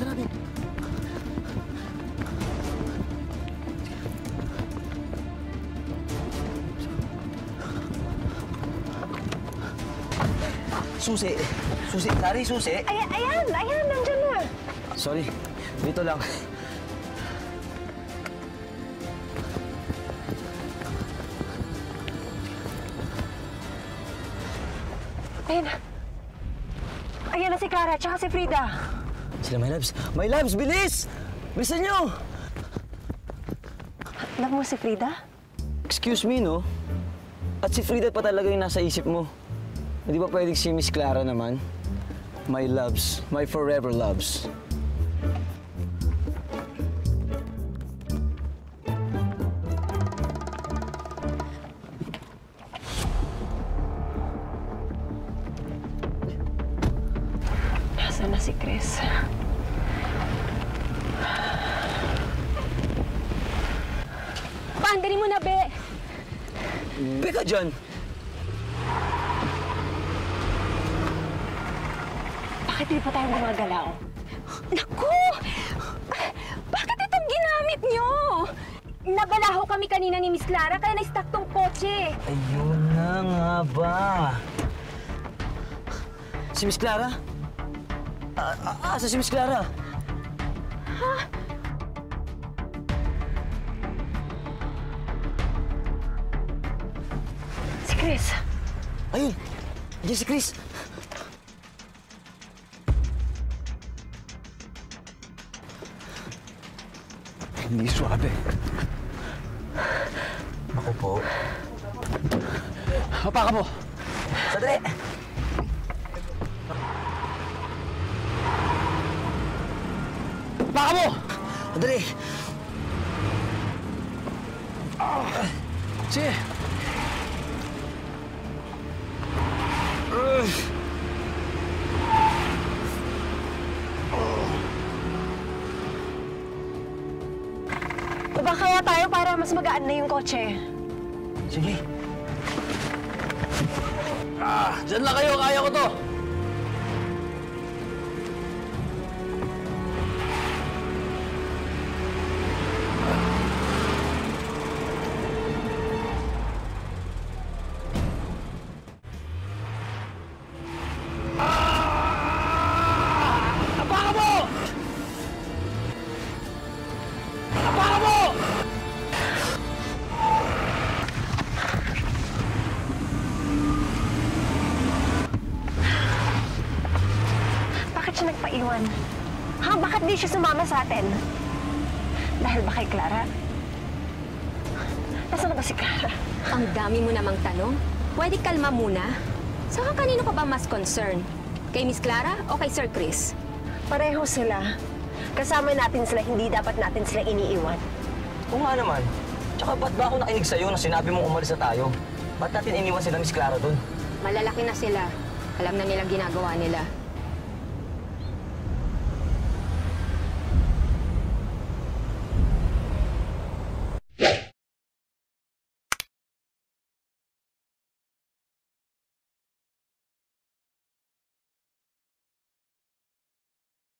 Bilisan natin. Susi. Susi. Sari, susi. Ayan, nandyan na. Sorry. Dito lang. Ayan na. Ayan na si Clara, tsaka si Frida. Sila, my loves. My loves, bilis! Bilisan nyo! Love mo si Frida? Excuse me, no? At si Frida pa talaga yung nasa isip mo. Hindi ba pwedeng si Miss Clara naman? My loves. My forever loves. Nasaan na si Chris? Paandarin mo na, Be! Be ka dyan! Bakit di pa tayo gumagalaw? Naku! Bakit itong ginamit nyo? Nabalaho kami kanina ni Miss Clara kaya na-stuck tong kotse. Ayun na nga ba? Si Miss Clara? Asa si Miss Clara? Ha? Si Chris. Ayun! Diyan si Chris! Hindi swabe. Ako po. Hapakan mo! Sandali! Hapakan mo! Sandali! Sige! Baba kaya tayo para mas magaan na yung kotse. Sige. Diyan lang kayo! Kaya ko to! Hapakan mo! Hapakan mo! Bakit siya nagpaiwan? Ha? Bakit di siya sumama sa atin? Dahil ba kay Clara? Nasaan na ba si Clara? Ang dami mo namang tanong. Pwede kalma muna. Saka kanino ka ba mas concern? Kay Miss Clara o kay Sir Chris? Pareho sila. Kasama natin sila, hindi dapat natin sila iniiwan. Oo nga naman. Tsaka ba't ba ako nakinig sa'yo na sinabi mong umalis na tayo? Ba't natin iniwan sila Miss Clara dun? Malalaki na sila. Alam na nilang ginagawa nila.